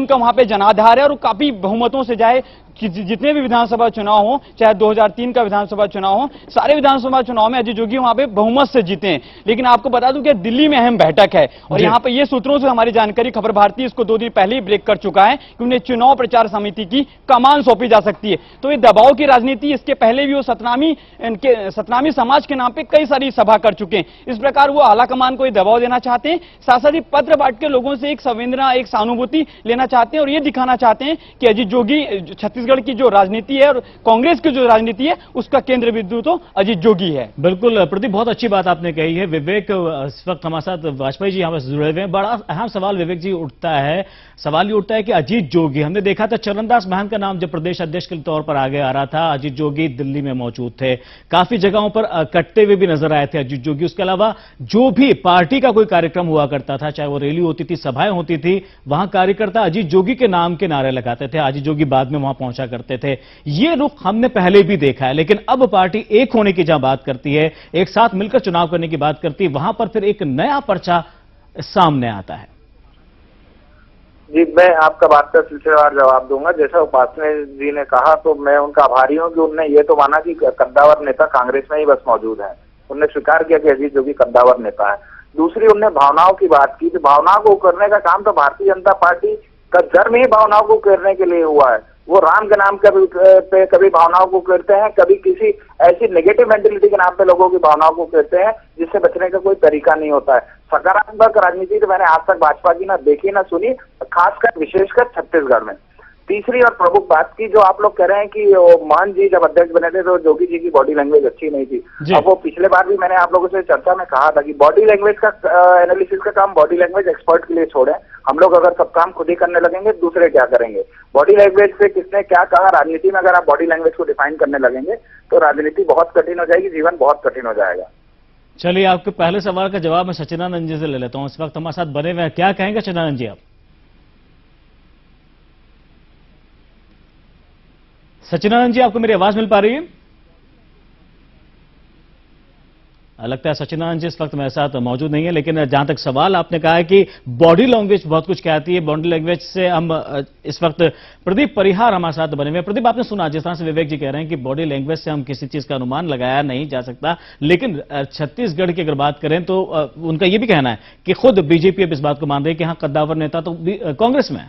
उनका वहां पे जनाधार है और काफी बहुमतों से जाए जितने भी विधानसभा चुनाव हो, चाहे 2003 का विधानसभा चुनाव हो, सारे विधानसभा चुनाव में अजीत जोगी वहां पे बहुमत से जीते हैं। लेकिन आपको बता दूं कि दिल्ली में अहम बैठक है और यहां पे ये सूत्रों से हमारी जानकारी, खबर भारती इसको 2 दिन पहले ही ब्रेक कर चुका है कि उन्हें चुनाव प्रचार समिति की कमान सौंपी जा सकती है। तो ये दबाव की राजनीति, इसके पहले भी वो सतनामी समाज के नाम पे कई सारी सभा कर चुके हैं। इस प्रकार वो आला कमान को दबाव देना चाहते हैं, साथ साथ ही पत्र बांट के लोगों से एक संवेदना, एक सहानुभूति लेना चाहते हैं और ये दिखाना चाहते हैं कि अजीत जोगी, छत्तीसगढ़ की जो राजनीति है और कांग्रेस की जो राजनीति है उसका केंद्र बिंदु तो अजीत जोगी है। बिल्कुल प्रदीप, बहुत अच्छी बात आपने कही है। विवेक इस वक्त हमारे साथ, वाजपेयी जी हमारे जुड़े हुए हैं। बड़ा अहम सवाल विवेक जी उठता है, सवाल ये उठता है कि अजीत जोगी, हमने देखा था चरणदास महंत का नाम जब प्रदेश अध्यक्ष के तौर पर आगे आ रहा था, अजीत जोगी दिल्ली में मौजूद थे, काफी जगहों पर कटते हुए भी नजर आए थे अजीत जोगी। उसके अलावा जो भी पार्टी का कोई कार्यक्रम हुआ करता था, चाहे वो रैली होती थी, सभाएं होती थी, वहां कार्यकर्ता अजीत जोगी के नाम के नारे लगाते थे, अजीत जोगी बाद में वहां पहुंचा करते थे। ये रुख हमने पहले भी देखा है, लेकिन अब पार्टी एक होने की जहां बात करती है, एक साथ मिलकर चुनाव करने की बात करती है, वहां पर फिर एक नया पर्चा सामने आता है। जी, मैं आपका बात का सिलसिलेवार जवाब दूंगा। जैसा उपासने जी ने कहा, तो मैं उनका आभारी हूं कि उनने ये तो माना कि कद्दावर नेता कांग्रेस में ही बस मौजूद है। उनने स्वीकार किया कि अजीत जोगी कद्दावर नेता है। दूसरी, उनने भावनाओं की बात की, तो भावनाओं को करने का काम तो भारतीय जनता पार्टी का जन्म ही भावनाओं को करने के लिए हुआ है। वो राम के नाम पे कभी भावनाओं को करते हैं, कभी किसी ऐसी नेगेटिव मेंटेलिटी के नाम पे लोगों की भावनाओं को करते हैं जिससे बचने का कोई तरीका नहीं होता है। सकारात्मक राजनीति तो मैंने आज तक भाजपा की ना देखी ना सुनी, खासकर विशेषकर छत्तीसगढ़ में। तीसरी और प्रमुख बात की, जो आप लोग कह रहे हैं कि मोहन जी जब अध्यक्ष बने थे तो जोगी जी की बॉडी लैंग्वेज अच्छी नहीं थी। अब वो पिछले बार भी मैंने आप लोगों से चर्चा में कहा था कि बॉडी लैंग्वेज का एनालिसिस का काम बॉडी लैंग्वेज एक्सपर्ट के लिए छोड़ें। हम लोग अगर सब काम खुद ही करने लगेंगे, दूसरे क्या करेंगे? बॉडी लैंग्वेज से किसने क्या कहा, राजनीति में अगर आप बॉडी लैंग्वेज को डिफाइन करने लगेंगे तो राजनीति बहुत कठिन हो जाएगी, जीवन बहुत कठिन हो जाएगा। चलिए, आपके पहले सवाल का जवाब मैं सचिदानंद जी से ले लेता हूं। इस वक्त हमारे साथ बने हुए हैं, क्या कहेंगे सचिदानंद जी आप? सचिदानंद जी, आपको मेरी आवाज मिल पा रही है? लगता है सचिदानंद जी इस वक्त मेरे साथ मौजूद नहीं है, लेकिन जहां तक सवाल आपने कहा है कि बॉडी लैंग्वेज बहुत कुछ कहती है, बॉडी लैंग्वेज से हम इस वक्त प्रदीप परिहार हमारे साथ बने हुए हैं। प्रदीप, आपने सुना जिस तरह से विवेक जी कह रहे हैं कि बॉडी लैंग्वेज से हम किसी चीज का अनुमान लगाया नहीं जा सकता, लेकिन छत्तीसगढ़ की अगर बात करें तो उनका यह भी कहना है कि खुद बीजेपी अब इस बात को मान रही है कि हाँ, कद्दावर नेता तो कांग्रेस में है।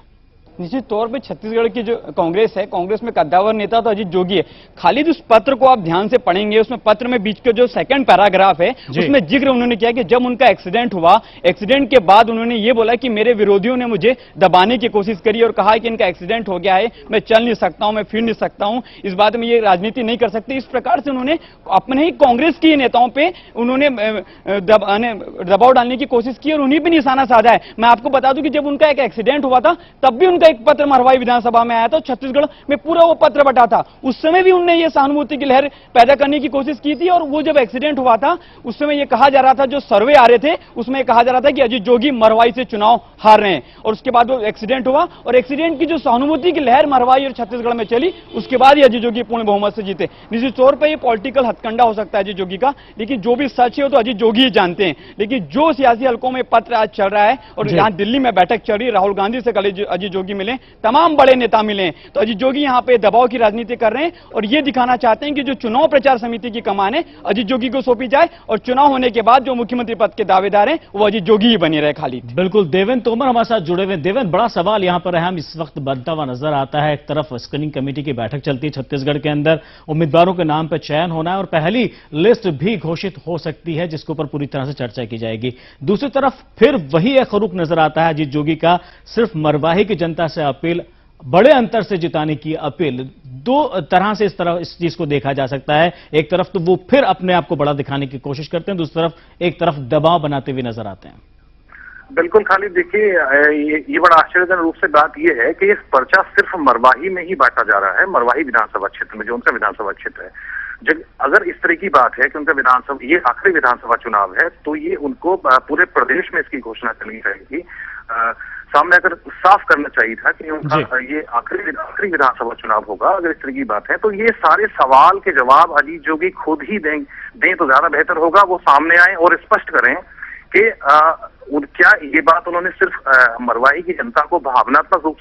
निश्चित तौर पे छत्तीसगढ़ की जो कांग्रेस है, कांग्रेस में कद्दावर नेता तो अजीत जोगी है। खाली उस पत्र को आप ध्यान से पढ़ेंगे, उसमें पत्र में बीच के जो सेकंड पैराग्राफ है उसमें जिक्र उन्होंने किया कि जब उनका एक्सीडेंट हुआ, एक्सीडेंट के बाद उन्होंने ये बोला कि मेरे विरोधियों ने मुझे दबाने की कोशिश करी और कहा कि इनका एक्सीडेंट हो गया है, मैं चल नहीं सकता हूं, मैं फिर नहीं सकता हूं, इस बात में ये राजनीति नहीं कर सकते। इस प्रकार से उन्होंने अपने ही कांग्रेस के नेताओं पर उन्होंने दबाव डालने की कोशिश की और उन्हीं पर निशाना साधा है। मैं आपको बता दूं कि जब उनका एक एक्सीडेंट हुआ था तब भी उनका एक पत्र मरवाई विधानसभा में आया था, छत्तीसगढ़ में पूरा वो पत्र बटा था। उस समय भी उन्होंने ये सहानुभूति की लहर पैदा करने की कोशिश की थी और वो जब एक्सीडेंट हुआ था उस समय ये कहा जा रहा था, जो सर्वे आ रहे थे उसमें कहा जा रहा था कि अजीत जोगी मरवाई से चुनाव हार रहे हैं। और उसके बाद वो एक्सीडेंट हुआ और एक्सीडेंट की जो सहानुभूति की लहर मरवाई और छत्तीसगढ़ में चली, उसके बाद ही अजीत जोगी पूर्ण बहुमत से जीते। निश्चित तौर पर यह पॉलिटिकल हथकंडा हो सकता है अजीत जोगी का, लेकिन जो भी सच है वो तो अजीत जोगी ही जानते हैं। लेकिन जो सियासी हलकों में पत्र आज चल रहा है और यहां दिल्ली में बैठक चल रही, राहुल गांधी से कल अजीत जोगी मिले, तमाम बड़े नेता मिले, तो अजीत जोगी यहां पे दबाव की राजनीति कर रहे हैं और ये दिखाना चाहते हैं कि जो चुनाव प्रचार समिति की कमान है अजीत जोगी को सौंपी जाए और चुनाव होने के बाद जो मुख्यमंत्री पद के दावेदार हैं वो अजीत जोगी ही बने रहे। खाली बिल्कुल, देवेंद्र तोमर हमारे साथ जुड़े हुए। देवेंद्र, बड़ा सवाल यहां पर अहम इस वक्त बनता हुआ नजर आता है। एक तरफ स्क्रीनिंग कमेटी की बैठक चलती है छत्तीसगढ़ के अंदर, उम्मीदवारों के नाम पर चयन होना है और पहली लिस्ट भी घोषित हो सकती है जिसके ऊपर पूरी तरह से चर्चा की जाएगी। दूसरी तरफ फिर वही एक रुख नजर आता है अजीत जोगी का, सिर्फ मरवाही की जनता से अपील, बड़े अंतर से जिताने की अपील। दो तरह से इस चीज को देखा जा सकता है। एक तरफ तो वो फिर अपने आप को बड़ा दिखाने की कोशिश करते हैं, दूसरी तरफ एक तरफ दबाव बनाते हुए नजर आते हैं। बिल्कुल, खाली देखिए, ये बड़ा आश्चर्यजनक रूप से बात यह है कि ये पर्चा सिर्फ मरवाही में ही बांटा जा रहा है, मरवाही विधानसभा क्षेत्र में, जो उनका विधानसभा क्षेत्र है। जब अगर इस तरह की बात है कि उनका विधानसभा, ये आखिरी विधानसभा चुनाव है, तो ये उनको पूरे प्रदेश में इसकी घोषणा करनी चाहिए, सामने अगर साफ करना चाहिए था कि उनका ये आखिरी विधानसभा चुनाव होगा। अगर इस तरह की बात है तो ये सारे सवाल के जवाब अजीत जोगी खुद ही दें तो ज्यादा बेहतर होगा। वो सामने आए और स्पष्ट करें कि क्या ये बात उन्होंने सिर्फ मरवाही की जनता को भावनात्मक रूप से